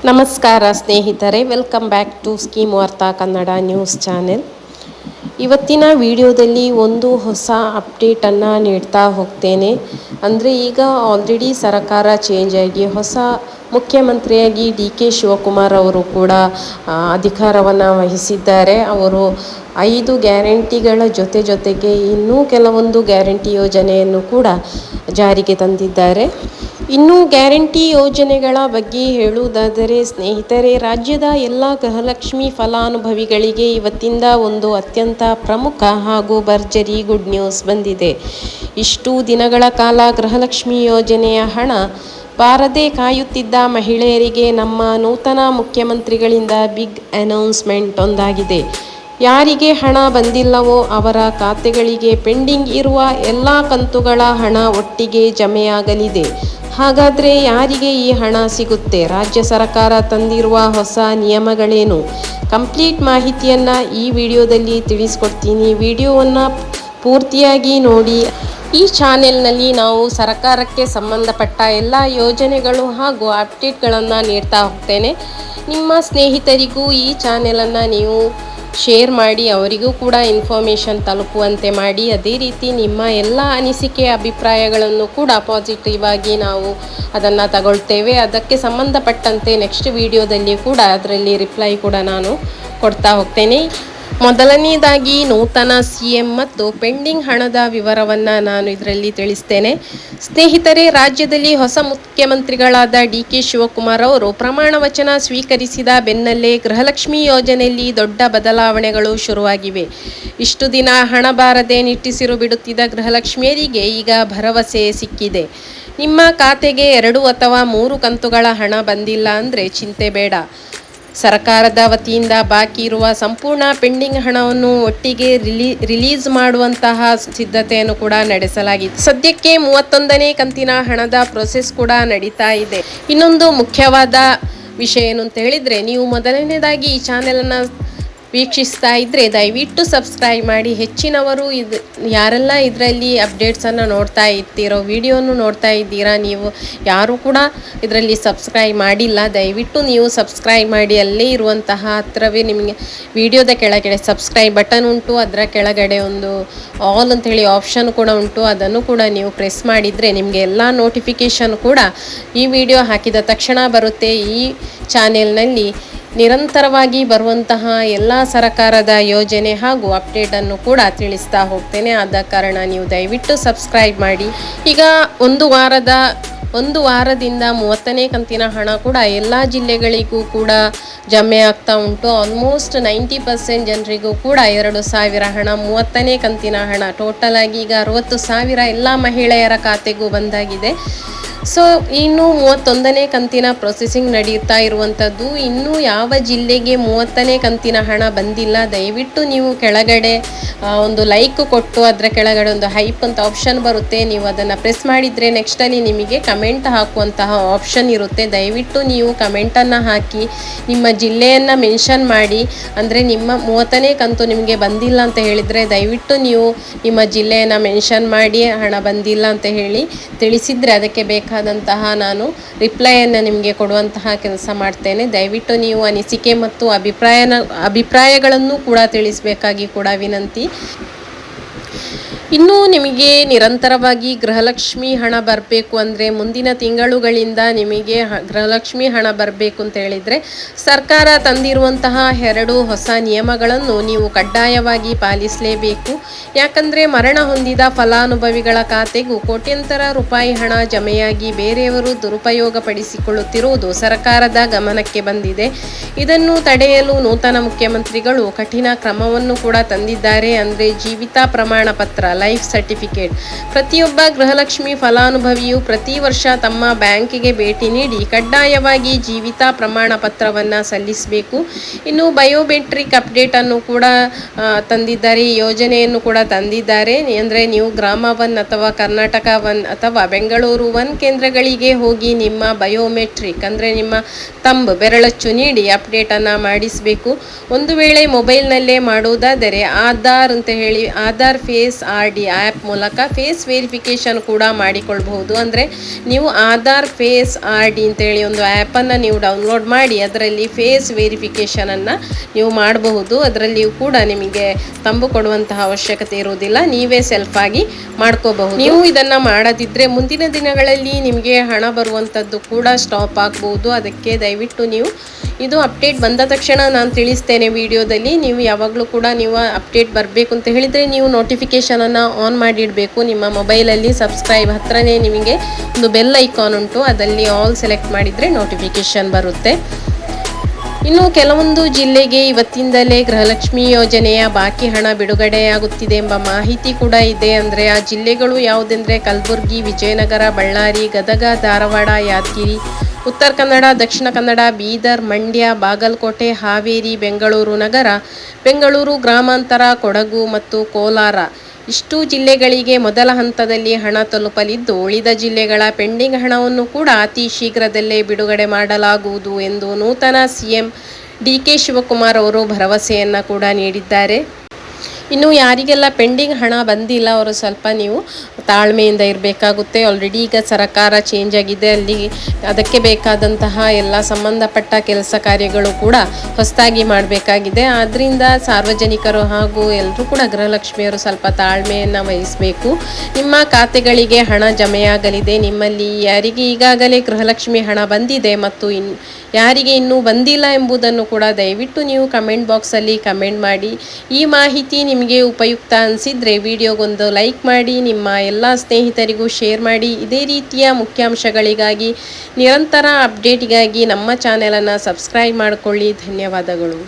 ನಮಸ್ಕಾರ ಸ್ನೇಹಿತರೆ, welcome back to scheme ವಾರ್ತಾ ಕನ್ನಡ ನ್ಯೂಸ್ ಚಾನೆಲ್. ಇವತ್ತಿನ ವಿಡಿಯೋದಲ್ಲಿ ಒಂದು ಹೊಸ ಅಪ್ಡೇಟನ್ನು ನೀಡ್ತಾ ಹೋಗ್ತೇನೆ. ಅಂದರೆ ಈಗ ಆಲ್ರೆಡಿ ಸರ್ಕಾರ ಚೇಂಜ್ ಆಗಿ ಹೊಸ ಮುಖ್ಯಮಂತ್ರಿಯಾಗಿ ಡಿ.ಕೆ. ಶಿವಕುಮಾರ್ ಅವರು ಕೂಡ ಅಧಿಕಾರವನ್ನು ವಹಿಸಿದ್ದಾರೆ. ಅವರು 5 ಗ್ಯಾರಂಟಿಗಳ ಜೊತೆಗೆ ಇನ್ನೂ ಕೆಲವೊಂದು ಗ್ಯಾರಂಟಿ ಯೋಜನೆಯನ್ನು ಕೂಡ ಜಾರಿಗೆ ತಂದಿದ್ದಾರೆ. ಇನ್ನು ಗ್ಯಾರಂಟಿ ಯೋಜನೆಗಳ ಬಗ್ಗೆ ಹೇಳುವುದಾದರೆ ಸ್ನೇಹಿತರೆ, ರಾಜ್ಯದ ಎಲ್ಲ ಗೃಹಲಕ್ಷ್ಮಿ ಫಲಾನುಭವಿಗಳಿಗೆ ಇವತ್ತಿಂದ ಒಂದು ಅತ್ಯಂತ ಪ್ರಮುಖ ಹಾಗೂ ಭರ್ಜರಿ ಗುಡ್ ನ್ಯೂಸ್ ಬಂದಿದೆ. ಇಷ್ಟು ದಿನಗಳ ಕಾಲ ಗೃಹಲಕ್ಷ್ಮಿ ಯೋಜನೆಯ ಹಣ ಬಾರದೆ ಕಾಯುತ್ತಿದ್ದ ಮಹಿಳೆಯರಿಗೆ ನಮ್ಮ ನೂತನ ಮುಖ್ಯಮಂತ್ರಿಗಳಿಂದ ಬಿಗ್ ಅನೌನ್ಸ್ಮೆಂಟ್ ಒಂದಾಗಿದೆ. ಯಾರಿಗೆ ಹಣ ಬಂದಿಲ್ಲವೋ ಅವರ ಖಾತೆಗಳಿಗೆ ಪೆಂಡಿಂಗ್ ಇರುವ ಎಲ್ಲ ಕಂತುಗಳ ಹಣ ಒಟ್ಟಿಗೆ ಜಮೆಯಾಗಲಿದೆ. ಹಾಗಾದರೆ ಯಾರಿಗೆ ಈ ಹಣ ಸಿಗುತ್ತೆ? ರಾಜ್ಯ ಸರ್ಕಾರ ತಂದಿರುವ ಹೊಸ ನಿಯಮಗಳೇನು? ಕಂಪ್ಲೀಟ್ ಮಾಹಿತಿಯನ್ನು ಈ ವಿಡಿಯೋದಲ್ಲಿ ತಿಳಿಸ್ಕೊಡ್ತೀನಿ. ವಿಡಿಯೋವನ್ನು ಪೂರ್ತಿಯಾಗಿ ನೋಡಿ. ಈ ಚಾನೆಲ್ನಲ್ಲಿ ನಾವು ಸರ್ಕಾರಕ್ಕೆ ಸಂಬಂಧಪಟ್ಟ ಎಲ್ಲ ಯೋಜನೆಗಳು ಹಾಗೂ ಅಪ್ಡೇಟ್ಗಳನ್ನು ನೀಡ್ತಾ ಹೋಗ್ತೇನೆ. ನಿಮ್ಮ ಸ್ನೇಹಿತರಿಗೂ ಈ ಚಾನೆಲನ್ನು ನೀವು ಶೇರ್ ಮಾಡಿ, ಅವರಿಗೂ ಕೂಡ ಇನ್ಫಾರ್ಮೇಷನ್ ತಲುಪುವಂತೆ ಮಾಡಿ. ಅದೇ ರೀತಿ ನಿಮ್ಮ ಎಲ್ಲ ಅನಿಸಿಕೆ ಅಭಿಪ್ರಾಯಗಳನ್ನು ಕೂಡ ಪಾಸಿಟಿವ್ ಆಗಿ ನಾವು ಅದನ್ನು ತಗೊಳ್ತೇವೆ. ಅದಕ್ಕೆ ಸಂಬಂಧಪಟ್ಟಂತೆ ನೆಕ್ಸ್ಟ್ ವಿಡಿಯೋದಲ್ಲಿ ಕೂಡ ಅದರಲ್ಲಿ ರಿಪ್ಲೈ ಕೂಡ ನಾನು ಕೊಡ್ತಾ ಹೋಗ್ತೇನೆ. ಮೊದಲನೇದಾಗಿ ನೂತನ CM ಮತ್ತು ಪೆಂಡಿಂಗ್ ಹಣದ ವಿವರವನ್ನು ನಾನು ಇದರಲ್ಲಿ ತಿಳಿಸ್ತೇನೆ. ಸ್ನೇಹಿತರೆ, ರಾಜ್ಯದಲ್ಲಿ ಹೊಸ ಮುಖ್ಯಮಂತ್ರಿಗಳಾದ ಡಿ.ಕೆ. ಶಿವಕುಮಾರ್ ಅವರು ಪ್ರಮಾಣ ವಚನ ಸ್ವೀಕರಿಸಿದ ಬೆನ್ನಲ್ಲೇ ಗೃಹಲಕ್ಷ್ಮಿ ಯೋಜನೆಯಲ್ಲಿ ದೊಡ್ಡ ಬದಲಾವಣೆಗಳು ಶುರುವಾಗಿವೆ. ಇಷ್ಟು ದಿನ ಹಣ ಬಾರದೆ ನಿಟ್ಟುಸಿರು ಬಿಡುತ್ತಿದ್ದ ಗೃಹಲಕ್ಷ್ಮಿಯರಿಗೆ ಈಗ ಭರವಸೆ ಸಿಕ್ಕಿದೆ. ನಿಮ್ಮ ಖಾತೆಗೆ 2 ಅಥವಾ 3 ಕಂತುಗಳ ಹಣ ಬಂದಿಲ್ಲ ಅಂದರೆ ಚಿಂತೆ ಬೇಡ. ಸರ್ಕಾರದ ವತಿಯಿಂದ ಬಾಕಿ ಇರುವ ಸಂಪೂರ್ಣ ಪೆಂಡಿಂಗ್ ಹಣವನ್ನು ಒಟ್ಟಿಗೆ ರಿಲೀಸ್ ಮಾಡುವಂತಹ ಸಿದ್ಧತೆಯನ್ನು ಕೂಡ ನಡೆಸಲಾಗಿದೆ. ಸದ್ಯಕ್ಕೆ 31ನೇ ಕಂತಿನ ಹಣದ ಪ್ರೊಸೆಸ್ ಕೂಡ ನಡೀತಾ ಇದೆ. ಇನ್ನೊಂದು ಮುಖ್ಯವಾದ ವಿಷಯ ಏನು ಅಂತ ಹೇಳಿದರೆ, ನೀವು ಮೊದಲನೇದಾಗಿ ಈ ಚಾನೆಲನ್ನು ವೀಕ್ಷಿಸ್ತಾ ಇದ್ದರೆ ದಯವಿಟ್ಟು ಸಬ್ಸ್ಕ್ರೈಬ್ ಮಾಡಿ. ಹೆಚ್ಚಿನವರು ಯಾರೆಲ್ಲ ಇದರಲ್ಲಿ ಅಪ್ಡೇಟ್ಸನ್ನು ನೋಡ್ತಾ ಇರ್ತೀರೋ, ವಿಡಿಯೋನು ನೋಡ್ತಾ ಇದ್ದೀರಾ, ನೀವು ಯಾರೂ ಕೂಡ ಇದರಲ್ಲಿ ಸಬ್ಸ್ಕ್ರೈಬ್ ಮಾಡಿಲ್ಲ, ದಯವಿಟ್ಟು ನೀವು ಸಬ್ಸ್ಕ್ರೈಬ್ ಮಾಡಿ. ಅಲ್ಲೇ ಇರುವಂತಹ ಹತ್ರವೇ ನಿಮಗೆ ವಿಡಿಯೋದ ಕೆಳಗಡೆ ಸಬ್ಸ್ಕ್ರೈಬ್ ಬಟನ್ ಉಂಟು, ಅದರ ಕೆಳಗಡೆ ಒಂದು ಆಲ್ ಅಂಥೇಳಿ ಆಪ್ಷನ್ ಕೂಡ ಉಂಟು. ಅದನ್ನು ಕೂಡ ನೀವು ಪ್ರೆಸ್ ಮಾಡಿದರೆ ನಿಮಗೆ ಎಲ್ಲ ನೋಟಿಫಿಕೇಷನ್ ಕೂಡ ಈ ವಿಡಿಯೋ ಹಾಕಿದ ತಕ್ಷಣ ಬರುತ್ತೆ. ಈ ಚಾನೆಲ್ನಲ್ಲಿ ನಿರಂತರವಾಗಿ ಬರುವಂತಹ ಎಲ್ಲ ಸರ್ಕಾರದ ಯೋಜನೆ ಹಾಗೂ ಅಪ್ಡೇಟನ್ನು ಕೂಡ ತಿಳಿಸ್ತಾ ಹೋಗ್ತೇನೆ. ಆದ ಕಾರಣ ನೀವು ದಯವಿಟ್ಟು ಸಬ್ಸ್ಕ್ರೈಬ್ ಮಾಡಿ. ಈಗ ಒಂದು ವಾರದಿಂದ 30ನೇ ಕಂತಿನ ಹಣ ಕೂಡ ಎಲ್ಲ ಜಿಲ್ಲೆಗಳಿಗೂ ಕೂಡ ಜಮೆ ಆಗ್ತಾ ಉಂಟು. ಆಲ್ಮೋಸ್ಟ್ 90% ಜನರಿಗೂ ಕೂಡ 2,000 ಹಣ, 30ನೇ ಕಂತಿನ ಹಣ ಟೋಟಲ್ ಆಗಿ ಈಗ 60,000 ಎಲ್ಲ ಮಹಿಳೆಯರ ಖಾತೆಗೂ ಬಂದಾಗಿದೆ. ಸೊ ಇನ್ನು 31ನೇ ಕಂತಿನ ಪ್ರೊಸೆಸಿಂಗ್ ನಡೆಯುತ್ತಾ ಇರುವಂಥದ್ದು. ಇನ್ನೂ ಯಾವ ಜಿಲ್ಲೆಗೆ 30ನೇ ಕಂತಿನ ಹಣ ಬಂದಿಲ್ಲ, ದಯವಿಟ್ಟು ನೀವು ಕೆಳಗಡೆ ಒಂದು ಲೈಕ್ ಕೊಟ್ಟು ಅದರ ಕೆಳಗಡೆ ಒಂದು ಹೈಪ್ ಅಂತ ಆಪ್ಷನ್ ಬರುತ್ತೆ, ನೀವು ಅದನ್ನು ಪ್ರೆಸ್ ಮಾಡಿದರೆ ನೆಕ್ಸ್ಟಲ್ಲಿ ನಿಮಗೆ ಕಮೆಂಟ್ ಹಾಕುವಂತಹ ಆಪ್ಷನ್ ಇರುತ್ತೆ. ದಯವಿಟ್ಟು ನೀವು ಕಮೆಂಟನ್ನು ಹಾಕಿ ನಿಮ್ಮ ಜಿಲ್ಲೆಯನ್ನು ಮೆನ್ಷನ್ ಮಾಡಿ. ಅಂದರೆ ನಿಮ್ಮ 30ನೇ ಕಂತು ನಿಮಗೆ ಬಂದಿಲ್ಲ ಅಂತ ಹೇಳಿದರೆ ದಯವಿಟ್ಟು ನೀವು ನಿಮ್ಮ ಜಿಲ್ಲೆಯನ್ನು ಮೆನ್ಷನ್ ಮಾಡಿ ಹಣ ಬಂದಿಲ್ಲ ಅಂತ ಹೇಳಿ ತಿಳಿಸಿದರೆ ಅದಕ್ಕೆ ಬೇಕಾದಂತಹ ನಾನು ರಿಪ್ಲೈಯನ್ನು ನಿಮಗೆ ಕೊಡುವಂತಹ ಕೆಲಸ ಮಾಡ್ತೇನೆ. ದಯವಿಟ್ಟು ನೀವು ಅನಿಸಿಕೆ ಮತ್ತು ಅಭಿಪ್ರಾಯಗಳನ್ನು ಕೂಡ ತಿಳಿಸಬೇಕಾಗಿ ಕೂಡ ವಿನಂತಿ. ಇನ್ನೂ ನಿಮಗೆ ನಿರಂತರವಾಗಿ ಗೃಹಲಕ್ಷ್ಮಿ ಹಣ ಬರಬೇಕು ಅಂದರೆ, ಮುಂದಿನ ತಿಂಗಳುಗಳಿಂದ ನಿಮಗೆ ಗೃಹಲಕ್ಷ್ಮಿ ಹಣ ಬರಬೇಕು ಅಂತ ಹೇಳಿದರೆ ಸರ್ಕಾರ ತಂದಿರುವಂತಹ 2 ಹೊಸ ನಿಯಮಗಳನ್ನು ನೀವು ಕಡ್ಡಾಯವಾಗಿ ಪಾಲಿಸಲೇಬೇಕು. ಯಾಕಂದರೆ ಮರಣ ಹೊಂದಿದ ಫಲಾನುಭವಿಗಳ ಖಾತೆಗೂ ಕೋಟ್ಯಂತರ ರೂಪಾಯಿ ಹಣ ಜಮೆಯಾಗಿ ಬೇರೆಯವರು ದುರುಪಯೋಗ ಪಡಿಸಿಕೊಳ್ಳುತ್ತಿರುವುದು ಸರ್ಕಾರದ ಗಮನಕ್ಕೆ ಬಂದಿದೆ. ಇದನ್ನು ತಡೆಯಲು ನೂತನ ಮುಖ್ಯಮಂತ್ರಿಗಳು ಕಠಿಣ ಕ್ರಮವನ್ನು ಕೂಡ ತಂದಿದ್ದಾರೆ. ಅಂದರೆ ಜೀವಿತ ಪ್ರಮಾಣ ಪತ್ರ, ಲೈಫ್ ಸರ್ಟಿಫಿಕೇಟ್. ಪ್ರತಿಯೊಬ್ಬ ಗೃಹಲಕ್ಷ್ಮಿ ಫಲಾನುಭವಿಯು ಪ್ರತಿ ವರ್ಷ ತಮ್ಮ ಬ್ಯಾಂಕಿಗೆ ಭೇಟಿ ನೀಡಿ ಕಡ್ಡಾಯವಾಗಿ ಜೀವಿತ ಪ್ರಮಾಣ ಪತ್ರವನ್ನು ಸಲ್ಲಿಸಬೇಕು. ಇನ್ನು ಬಯೋಮೆಟ್ರಿಕ್ ಅಪ್ಡೇಟನ್ನು ಕೂಡ ತಂದಿದ್ದಾರೆ, ಈ ಯೋಜನೆಯನ್ನು ಕೂಡ ತಂದಿದ್ದಾರೆ. ಅಂದರೆ ನೀವು ಗ್ರಾಮ 1 ಅಥವಾ ಕರ್ನಾಟಕ 1 ಅಥವಾ ಬೆಂಗಳೂರು 1 ಕೇಂದ್ರಗಳಿಗೆ ಹೋಗಿ ನಿಮ್ಮ ಬಯೋಮೆಟ್ರಿಕ್ ಅಂದರೆ ನಿಮ್ಮ ಬೆರಳಚ್ಚು ನೀಡಿ ಅಪ್ಡೇಟನ್ನು ಮಾಡಿಸಬೇಕು. ಒಂದು ವೇಳೆ ಮೊಬೈಲ್ನಲ್ಲೇ ಮಾಡುವುದಾದರೆ ಆಧಾರ್ ಅಂತ ಹೇಳಿ ಆಧಾರ್ ಫೇಸ್ ಡಿ ಆ್ಯಪ್ ಮೂಲಕ ಫೇಸ್ ವೆರಿಫಿಕೇಷನ್ ಕೂಡ ಮಾಡಿಕೊಳ್ಬಹುದು. ಅಂದರೆ ನೀವು ಆಧಾರ್ ಫೇಸ್ ಆರ್ ಡಿ ಅಂತೇಳಿ ಒಂದು ಆ್ಯಪನ್ನು ನೀವು ಡೌನ್ಲೋಡ್ ಮಾಡಿ ಅದರಲ್ಲಿ ಫೇಸ್ ವೆರಿಫಿಕೇಷನನ್ನು ನೀವು ಮಾಡಬಹುದು. ಅದರಲ್ಲಿಯೂ ಕೂಡ ನಿಮಗೆ ತಂಬು ಕೊಡುವಂತಹ ಅವಶ್ಯಕತೆ ಇರುವುದಿಲ್ಲ, ನೀವೇ ಸೆಲ್ಫಾಗಿ ಮಾಡ್ಕೋಬಹುದು. ನೀವು ಇದನ್ನು ಮಾಡದಿದ್ದರೆ ಮುಂದಿನ ದಿನಗಳಲ್ಲಿ ನಿಮಗೆ ಹಣ ಬರುವಂಥದ್ದು ಕೂಡ ಸ್ಟಾಪ್ ಆಗ್ಬೋದು. ಅದಕ್ಕೆ ದಯವಿಟ್ಟು ನೀವು ಇದು ಅಪ್ಡೇಟ್ ಬಂದ ತಕ್ಷಣ ನಾನು ತಿಳಿಸ್ತೇನೆ ವಿಡಿಯೋದಲ್ಲಿ. ನೀವು ಯಾವಾಗಲೂ ಕೂಡ ನೀವು ಅಪ್ಡೇಟ್ ಬರಬೇಕು ಅಂತ ಹೇಳಿದರೆ ನೀವು ನೋಟಿಫಿಕೇಷನನ್ನು ಆನ್ ಮಾಡಿಡಬೇಕು ನಿಮ್ಮ ಮೊಬೈಲಲ್ಲಿ. ಸಬ್ಸ್ಕ್ರೈಬ್ ಹತ್ರನೇ ನಿಮಗೆ ಒಂದು ಬೆಲ್ ಐಕಾನ್ ಉಂಟು, ಅದಲ್ಲಿ ಆಲ್ ಸೆಲೆಕ್ಟ್ ಮಾಡಿದರೆ ನೋಟಿಫಿಕೇಷನ್ ಬರುತ್ತೆ. ಇನ್ನು ಕೆಲವೊಂದು ಜಿಲ್ಲೆಗೆ ಇವತ್ತಿಂದಲೇ ಗೃಹಲಕ್ಷ್ಮಿ ಯೋಜನೆಯ ಬಾಕಿ ಹಣ ಬಿಡುಗಡೆಯಾಗುತ್ತಿದೆ ಎಂಬ ಮಾಹಿತಿ ಕೂಡ ಇದೆ. ಅಂದರೆ ಆ ಜಿಲ್ಲೆಗಳು ಯಾವುದೆಂದರೆ ಕಲಬುರಗಿ, ವಿಜಯನಗರ, ಬಳ್ಳಾರಿ, ಗದಗ, ಧಾರವಾಡ, ಯಾದಗಿರಿ, ಉತ್ತರ ಕನ್ನಡ, ದಕ್ಷಿಣ ಕನ್ನಡ, ಬೀದರ್, ಮಂಡ್ಯ, ಬಾಗಲಕೋಟೆ, ಹಾವೇರಿ, ಬೆಂಗಳೂರು ನಗರ, ಬೆಂಗಳೂರು ಗ್ರಾಮಾಂತರ, ಕೊಡಗು ಮತ್ತು ಕೋಲಾರ ಇಷ್ಟು ಜಿಲ್ಲೆಗಳಿಗೆ ಮೊದಲ ಹಂತದಲ್ಲಿ ಹಣ ತಲುಪಲಿದ್ದು, ಉಳಿದ ಜಿಲ್ಲೆಗಳ ಪೆಂಡಿಂಗ್ ಹಣವನ್ನು ಕೂಡ ಅತಿ ಶೀಘ್ರದಲ್ಲೇ ಬಿಡುಗಡೆ ಮಾಡಲಾಗುವುದು ಎಂದು ನೂತನ ಸಿಎಂ ಡಿ.ಕೆ. ಶಿವಕುಮಾರ್ ಅವರು ಭರವಸೆಯನ್ನು ಕೂಡ ನೀಡಿದ್ದಾರೆ. ಇನ್ನು ಯಾರಿಗೆಲ್ಲ ಪೆಂಡಿಂಗ್ ಹಣ ಬಂದಿಲ್ಲ ಅವರು ಸ್ವಲ್ಪ ನೀವು ತಾಳ್ಮೆಯಿಂದ ಇರಬೇಕಾಗುತ್ತೆ. ಆಲ್ರೆಡಿ ಈಗ ಸರ್ಕಾರ ಚೇಂಜ್ ಆಗಿದೆ, ಅಲ್ಲಿ ಅದಕ್ಕೆ ಬೇಕಾದಂತಹ ಎಲ್ಲ ಸಂಬಂಧಪಟ್ಟ ಕೆಲಸ ಕಾರ್ಯಗಳು ಕೂಡ ಹೊಸದಾಗಿ ಮಾಡಬೇಕಾಗಿದೆ. ಆದ್ದರಿಂದ ಸಾರ್ವಜನಿಕರು ಹಾಗೂ ಎಲ್ಲರೂ ಕೂಡ ಗೃಹಲಕ್ಷ್ಮಿಯರು ಸ್ವಲ್ಪ ತಾಳ್ಮೆಯನ್ನು ವಹಿಸಬೇಕು. ನಿಮ್ಮ ಖಾತೆಗಳಿಗೆ ಹಣ ಜಮೆಯಾಗಲಿದೆ. ನಿಮ್ಮಲ್ಲಿ ಯಾರಿಗೆ ಈಗಾಗಲೇ ಗೃಹಲಕ್ಷ್ಮಿ ಹಣ ಬಂದಿದೆ ಮತ್ತು ಯಾರಿಗೆ ಇನ್ನೂ ಬಂದಿಲ್ಲ ಎಂಬುದನ್ನು ಕೂಡ ದಯವಿಟ್ಟು ನೀವು ಕಮೆಂಟ್ ಬಾಕ್ಸಲ್ಲಿ ಕಮೆಂಟ್ ಮಾಡಿ. ಈ ಮಾಹಿತಿ ನಿಮಗೆ ಉಪಯುಕ್ತ ಅನಿಸಿದರೆ ವಿಡಿಯೋಗೊಂದು ಲೈಕ್ ಮಾಡಿ, ನಿಮ್ಮ ಎಲ್ಲ ಸ್ನೇಹಿತರಿಗೂ ಶೇರ್ ಮಾಡಿ. ಇದೇ ರೀತಿಯ ಮುಖ್ಯಾಂಶಗಳಿಗಾಗಿ ನಿರಂತರ ಅಪ್ಡೇಟಿಗಾಗಿ ನಮ್ಮ ಚಾನೆಲನ್ನು ಸಬ್ಸ್ಕ್ರೈಬ್ ಮಾಡಿಕೊಳ್ಳಿ. ಧನ್ಯವಾದಗಳು.